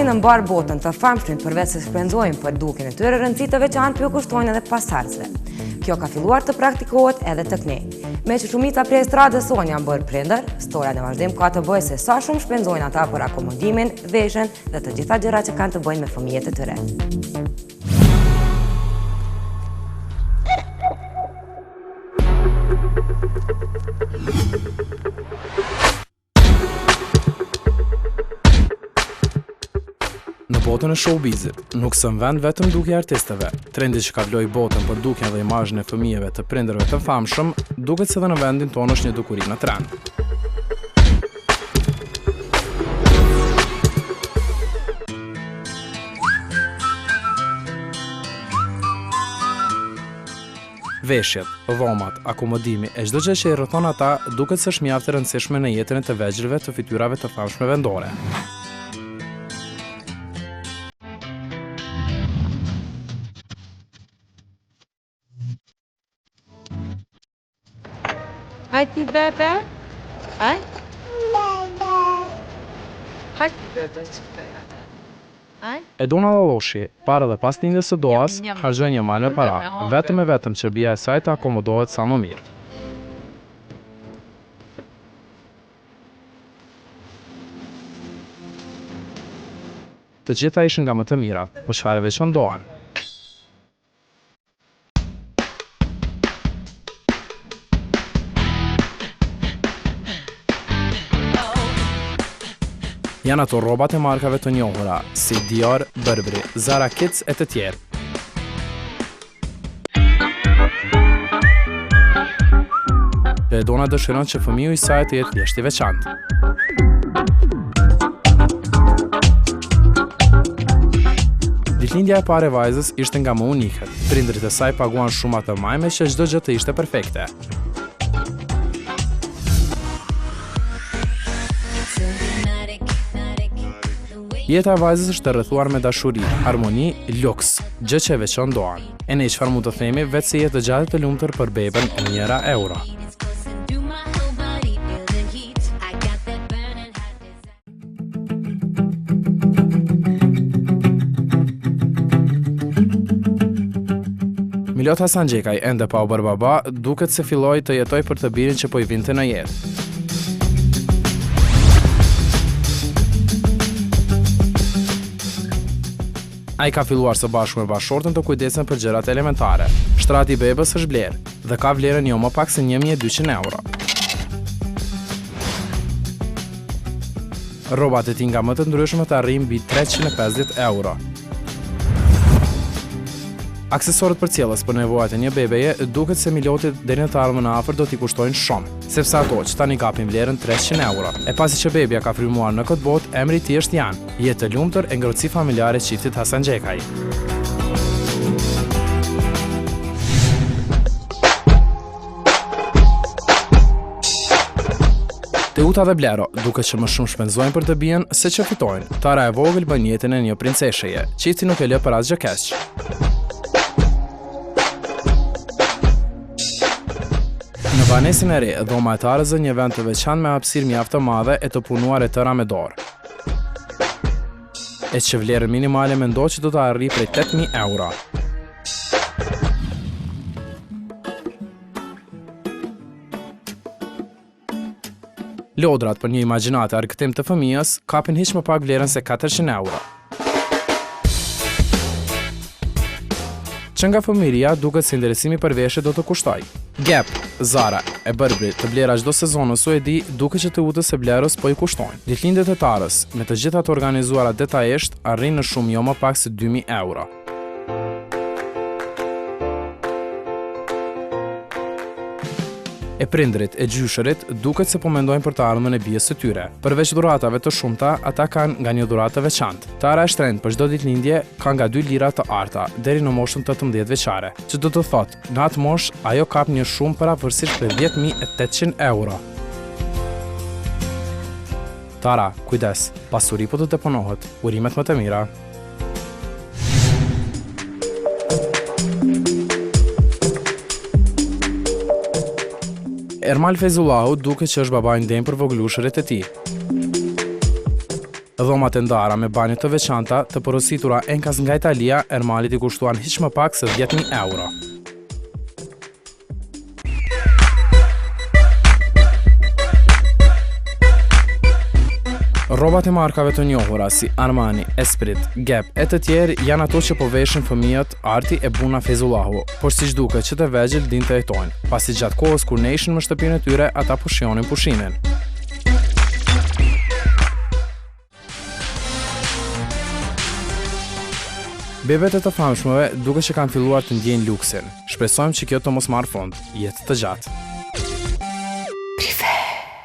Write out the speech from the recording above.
tani në mbar botën të famshmit përveç se shpenzojnë për duken e tyre, rëndësi të veçantë po kushtojnë edhe pasardhësve. Kjo ka filluar të praktikohet edhe tek ne. Me që shumica prej stradës sonë janë bërë prindër, storia në vazhdim ka të bëjë se sa shumë shpenzojnë ata për akomodimin, veshjen dhe të gjitha gjërat që kanë të bëjnë me fëmijët e tyre. Në botën e showbizit, nuk së vend vetëm dukja artistëve. Trendi që ka vloj botën për dukjen dhe imazhin e fëmijëve të prindërve të famshëm, duket se dhe në vendin tonë është një dukuri në trend. Veshjet, dhomat, akomodimi e çdo gjë që i rrethon ata duket se është mjaft e rëndësishme në jetën e të vegjëlve të fytyrave të famshme vendore. Hajti bebe? Aj? Hajti bebe që këtëja. Aj? E Dona Laloshi, para dhe pas lindjes së Doas, harxhoi një mal me para, vetëm e vetëm që bia e saj të akomodohet sa më mirë. Të gjitha ishin nga më të mirat, po çfarë veçon Doan? Janë ato rrobat e markave të njohura, si Dior, Burberry, Zara Kids e të tjerë. E Dona dëshiron që fëmiu i saj të jetë thjesht i veçantë. Ditëlindja e parë e vajzës ishte nga më uniket. Prindërit e saj paguan shumë atë majme që çdo gjë të ishte perfekte. Jeta e vajzës është e rrethuar me dashuri, harmoni, luks, gjë që e veçon Doan. E ne çfarë mund të themi vetë se jetë gjatë të lumtur për beben e njëra euro. Milot Hasanxhekaj, ende pa u bërë baba, duket se filloi të jetoj për të birin që po i vinte në jetë. Ai ka filluar së bashku me bashortën të kujdesen për gjërat elementare. Shtrati i bebës është blerë dhe ka vlerën jo më pak se 1200 euro. Rrobat e tij nga më të ndryshme të arrijnë mbi 350 euro. Aksesorët për cjellës për nevojat e një bebeje duket se Milotit deri në të ardhmen e afër do t'i kushtojnë shumë, sepse ato që tani kapin vlerën 300 euro. E pasi që bebja ka frymëruar në këtë botë, emri i tij është Jan, jetë e lumtur e ngrohtësi familjare e çiftit Hasanxhekaj. Teuta dhe Blero duket që më shumë shpenzojnë për të bien se që fitojnë. Tara e vogël bën jetën e një princesheje, çifti nuk e lë për asgjë keq. Në banesën e re, dhoma e Tarës një vend të veçantë me hapësirë mjaft të madhe e të punuar e tëra me dorë. E që vlerën minimale mendoj që do të arrijë prej 8000 euro. Lodrat për një imagjinate argëtim të fëmijës kapin hiç më pak vlerën se 400 euro. Që nga fëmijëria duket se interesimi për veshje do të kushtoj. Gap, Zara e Burberry të blera çdo sezon ose e di duket që të utës e blerës po i kushtojnë. Ditëlindjet e Tarës, me të gjitha të organizuara detajisht, arrin në shumë jo më pak se 2000 euro. E prindrit e gjyshërit duket se po mendojnë për të ardhmen e bijës së tyre. Përveç dhuratave të shumta, ata kanë nga një dhuratë të veçantë. Tara e shtrenjtë për çdo ditëlindje ka nga 2 lira të arta deri në moshën 18 vjeçare. Që do të thotë, në atë moshë ajo kap një shumë paravorësisht për 10.800 euro. Tara, kujdes, pasuri po të deponohet, urimet më të mira. Ermal Fezullahu duket që është baba i ndenj për voglushërit e tij. Dhomat e ndara me banjë të veçanta të porositura enkas nga Italia, Ermalit i kushtuan hiç më pak se 10.000 euro. Rrobat e markave të njohura si Armani, Esprit, Gap e të tjerë janë ato që po veshin fëmijët Arti e Buna Fezullahu, por siç duket që të vegjël din të jetojnë, pasi gjatë kohës kur ne ishin në shtëpinë e tyre, ata po shijonin pushimin. Bebet e të famshmëve duket që kanë filluar të ndjejnë luksin. Shpresojmë që kjo të mos marrë fund. Jetë të gjatë.